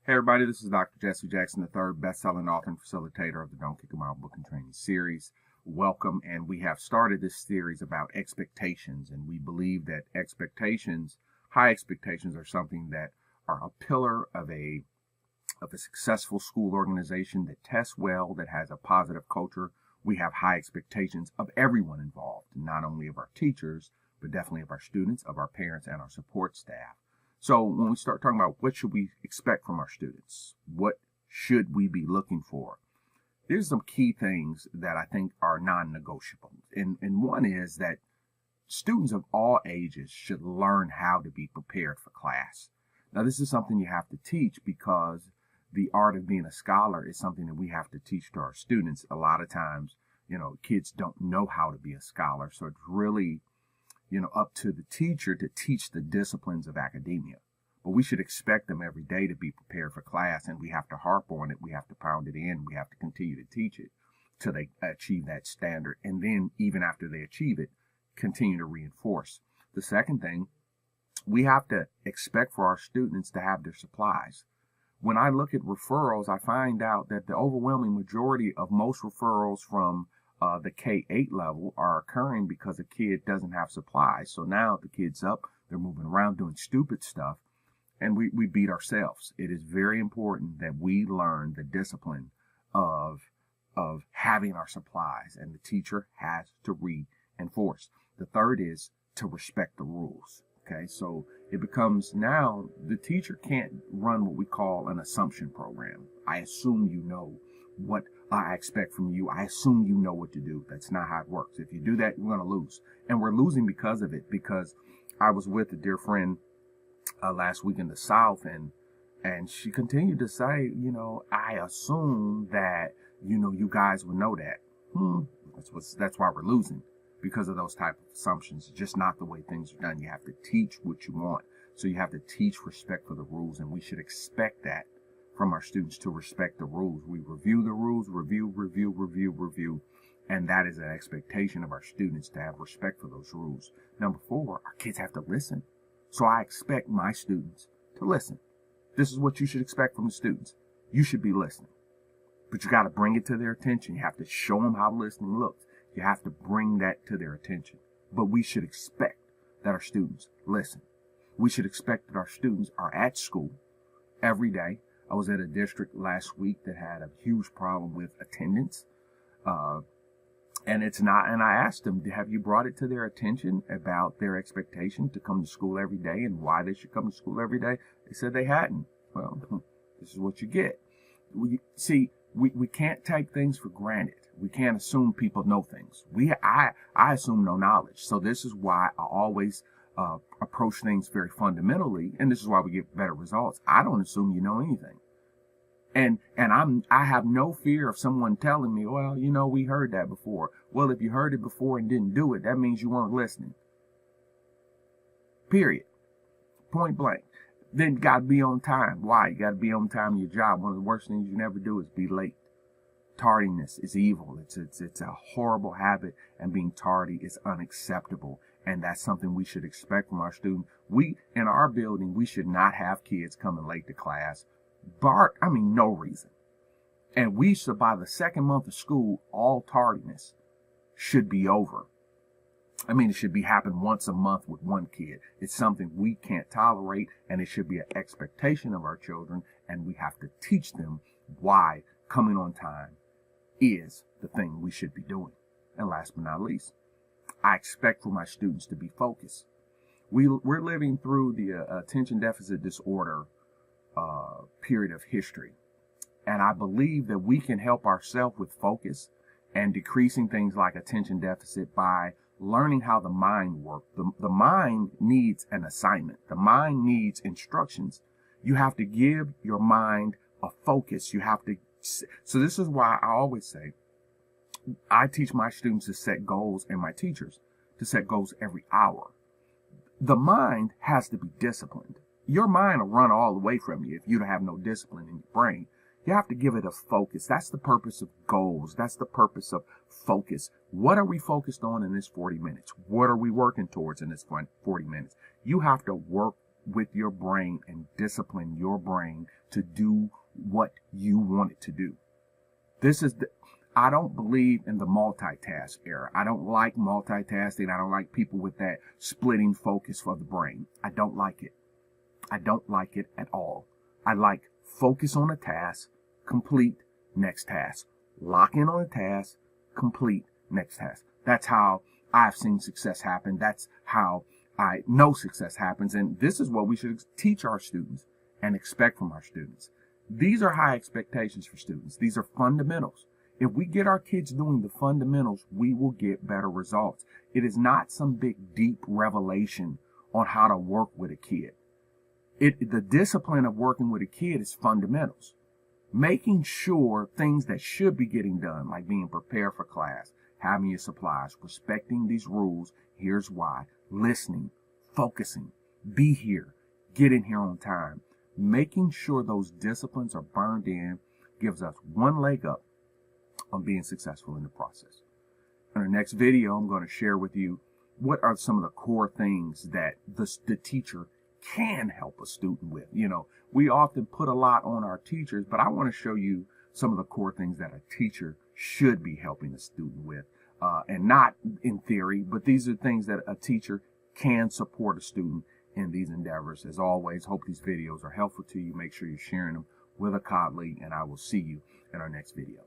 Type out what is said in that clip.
Hey everybody, this is Dr. Jesse Jackson III, best-selling author and facilitator of the Don't Kick 'Em Out book and training series. Welcome, and we have started this series about expectations, and we believe that high expectations are something that are a pillar of a successful school organization that tests well, that has a positive culture. We have high expectations of everyone involved, not only of our teachers, but definitely of our students, of our parents, and our support staff. So when we start talking about what should we expect from our students, what should we be looking for, there's some key things that I think are non-negotiable. And one is that students of all ages should learn how to be prepared for class. Now, this is something you have to teach because the art of being a scholar is something that we have to teach to our students. A lot of times, kids don't know how to be a scholar. So it's really up to the teacher to teach the disciplines of academia. But we should expect them every day to be prepared for class, and we have to harp on it. We have to pound it in. We have to continue to teach it till they achieve that standard. And then even after they achieve it, continue to reinforce. The second thing, we have to expect for our students to have their supplies. When I look at referrals, I find out that the overwhelming majority of most referrals from the K-8 level are occurring because a kid doesn't have supplies. So now the kid's up, they're moving around doing stupid stuff, and we beat ourselves. It is very important that we learn the discipline of having our supplies, and the teacher has to reinforce. The third is to respect the rules. Okay, so it becomes now the teacher can't run what we call an assumption program. I assume you know what I expect from you. I assume you know what to do. That's not how it works. If you do that, you're going to lose. And we're losing because of it, because I was with a dear friend last week in the South, and she continued to say, I assume that, you guys would know that. That's why we're losing, because of those type of assumptions. It's just not the way things are done. You have to teach what you want. So you have to teach respect for the rules, and we should expect that from our students, to respect the rules. We review the rules, review, and that is an expectation of our students, to have respect for those rules. Number 4, our kids have to listen. So I expect my students to listen. This is what you should expect from the students. You should be listening, but you got to bring it to their attention. You have to show them how listening looks. You have to bring that to their attention. But we should expect that our students listen. We should expect that our students are at school every day. I was at a district last week that had a huge problem with attendance. And I asked them, have you brought it to their attention about their expectation to come to school every day and why they should come to school every day? They said they hadn't. Well, this is what you get. We can't take things for granted. We can't assume people know things. I assume no knowledge. So this is why I always approach things very fundamentally, and this is why we get better results. I don't assume you know anything. And I have no fear of someone telling me, well, we heard that before. Well, if you heard it before and didn't do it, that means you weren't listening. Period. Point blank. Then you got to be on time. Why? You got to be on time in your job. One of the worst things you never do is be late. Tardiness is evil. It's a horrible habit, and being tardy is unacceptable. And that's something we should expect from our students. In our building, we should not have kids coming late to class. No reason. And we should, by the second month of school, all tardiness should be over. It should happen once a month with one kid. It's something we can't tolerate, and it should be an expectation of our children, and we have to teach them why coming on time is the thing we should be doing. And last but not least, I expect for my students to be focused. We're living through the attention deficit disorder period of history. And I believe that we can help ourselves with focus and decreasing things like attention deficit by learning how the mind works. The mind needs an assignment. The mind needs instructions. You have to give your mind a focus. So this is why I always say, I teach my students to set goals, and my teachers to set goals every hour. The mind has to be disciplined. Your mind will run all away from you if you don't have no discipline in your brain. You have to give it a focus. That's the purpose of goals. That's the purpose of focus. What are we focused on in this 40 minutes? What are we working towards in this 40 minutes? You have to work with your brain and discipline your brain to do what you want it to do. I don't believe in the multitask era. I don't like multitasking. I don't like people with that splitting focus for the brain. I don't like it. I don't like it at all. I like focus on a task, complete, next task. Lock in on a task, complete, next task. That's how I've seen success happen. That's how I know success happens. And this is what we should teach our students and expect from our students. These are high expectations for students. These are fundamentals. If we get our kids doing the fundamentals, we will get better results. It is not some big, deep revelation on how to work with a kid. The discipline of working with a kid is fundamentals. Making sure things that should be getting done, like being prepared for class, having your supplies, respecting these rules, here's why, listening, focusing, be here, get in here on time. Making sure those disciplines are burned in gives us one leg up on being successful in the process. In our next video, I'm going to share with you what are some of the core things that the teacher can help a student with. You know, we often put a lot on our teachers, but I want to show you some of the core things that a teacher should be helping a student with, and not in theory, but these are things that a teacher can support a student in these endeavors. As always, hope these videos are helpful to you. Make sure you're sharing them with a colleague, and I will see you in our next video.